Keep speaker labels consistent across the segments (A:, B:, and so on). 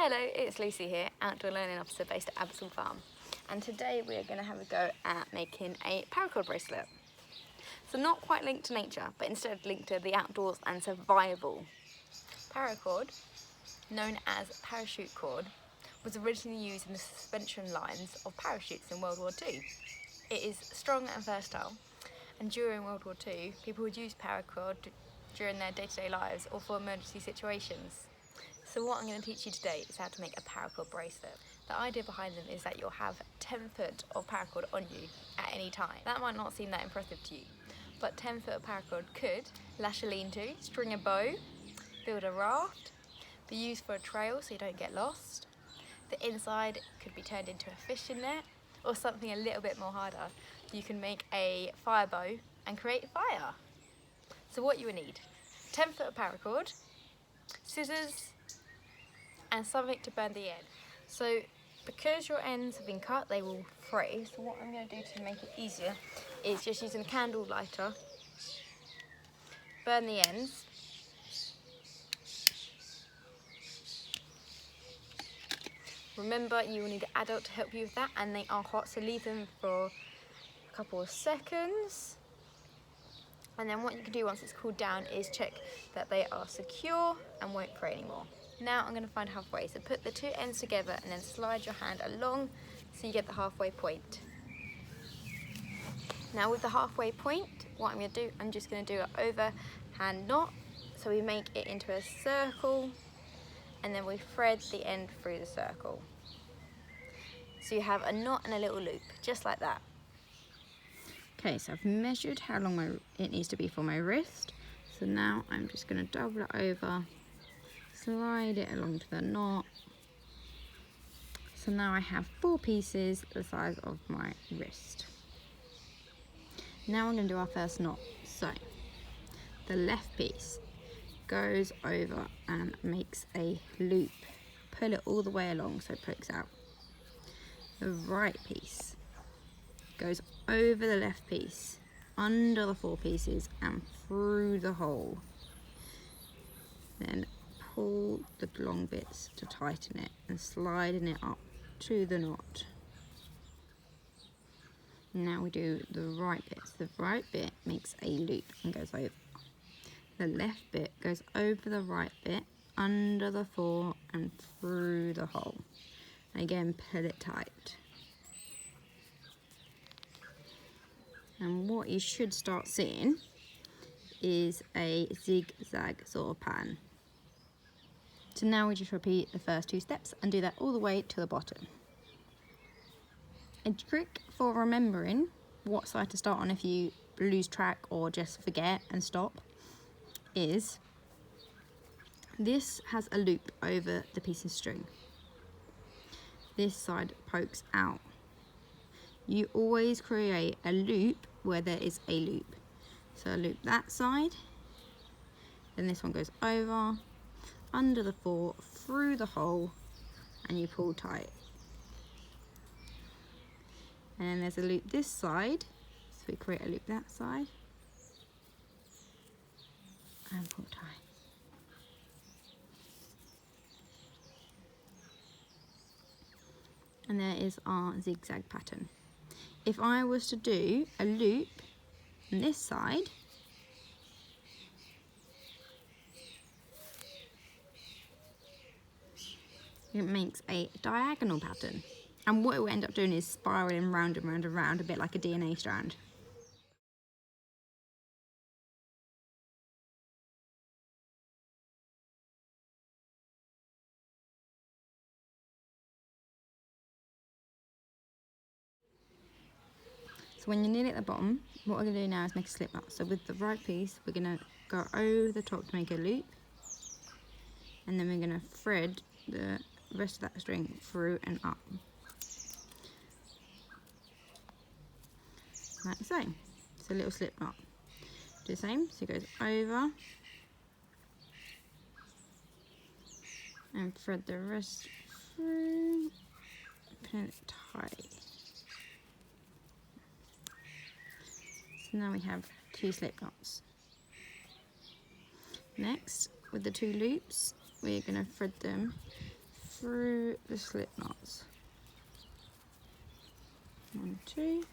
A: Hello, it's Lucy here, Outdoor Learning Officer based at Aberson Farm. And today we are going to have a go at making a paracord bracelet. So not quite linked to nature, but instead linked to the outdoors and survival. Paracord, known as parachute cord, was originally used in the suspension lines of parachutes in World War II. It is strong and versatile, and during World War II, people would use paracord during their day-to-day lives or for emergency situations. So what I'm going to teach you today is how to make a paracord bracelet. The idea behind them is that you'll have 10 foot of paracord on you at any time. That might not seem that impressive to you, but 10 foot of paracord could lash a lean-to, string a bow, build a raft, be used for a trail so you don't get lost. The inside could be turned into a fishing net or something a little bit more harder. You can make a fire bow and create fire. So what you would need: 10 foot of paracord, scissors, and something to burn the end. So because your ends have been cut, they will fray. So what I'm going to do to make it easier is just using a candle lighter, burn the ends. Remember, you will need an adult to help you with that, and they are hot, so leave them for a couple of seconds. And then what you can do once it's cooled down is check that they are secure and won't fray anymore. Now I'm going to find halfway, so put the two ends together and then slide your hand along so you get the halfway point. Now with the halfway point, what I'm going to do, I'm just going to do an overhand knot, so we make it into a circle and then we thread the end through the circle. So you have a knot and a little loop, just like that. Okay, so I've measured how long it needs to be for my wrist. So now I'm just going to double it over, slide it along to the knot. So now I have 4 pieces the size of my wrist. Now I'm going to do our first knot. So the left piece goes over and makes a loop. Pull it all the way along so it pokes out. The right piece goes over the left piece, under the 4 pieces and through the hole. Then pull the long bits to tighten it and sliding it up to the knot. Now we do the right bit. So the right bit makes a loop and goes over. The left bit goes over the right bit, under the 4 and through the hole. And again, pull it tight. And what you should start seeing is a zigzag sort of pattern. So now we just repeat the first 2 steps and do that all the way to the bottom. A trick for remembering what side to start on if you lose track or just forget and stop is this has a loop over the piece of string. This side pokes out. You always create a loop where there is a loop. So loop that side, then this one goes over, under the 4, through the hole, and you pull tight. And then there's a loop this side, so we create a loop that side, and pull tight. And there is our zigzag pattern. If I was to do a loop on this side, it makes a diagonal pattern. And what it will end up doing is spiraling round and round and round, a bit like a DNA strand. So when you're nearly at the bottom, what we're going to do now is make a slip knot. So with the right piece, we're going to go over the top to make a loop. And then we're going to thread the rest of that string through and up. Like so. It's a little slip knot. Do the same, so it goes over. And thread the rest through. Pin it tight. Now we have 2 slip knots. Next, with the 2 loops, we're going to thread them through the slip knots. 1, 2,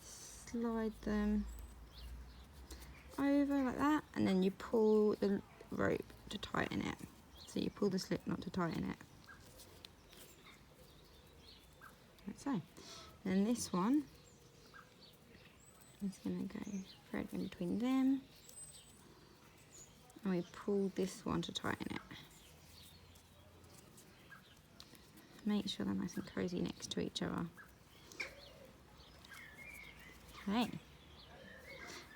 A: slide them over like that, and then you pull the rope to tighten it. So you pull the slip knot to tighten it. Like so. And then this one is going to go thread in between them, and we pull this one to tighten it. Make sure they're nice and cozy next to each other. Okay.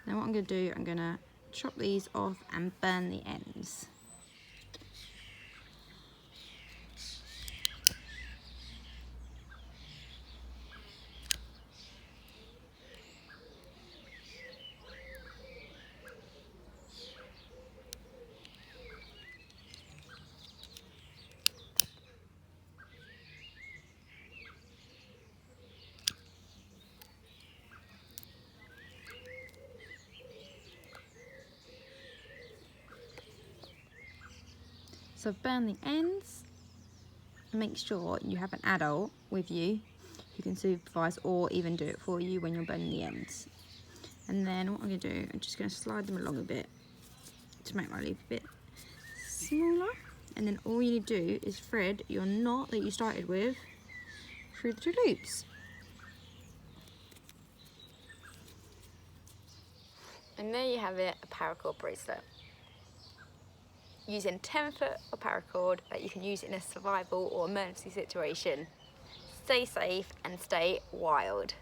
A: Now what I'm going to do, I'm going to chop these off and burn the ends. So burn the ends, make sure you have an adult with you who can supervise or even do it for you when you're burning the ends. And then what I'm going to do, I'm just going to slide them along a bit to make my loop a bit smaller. And then all you need to do is thread your knot that you started with through the 2 loops. And there you have it, a paracord bracelet. Using 10-foot of paracord that you can use in a survival or emergency situation. Stay safe and stay wild.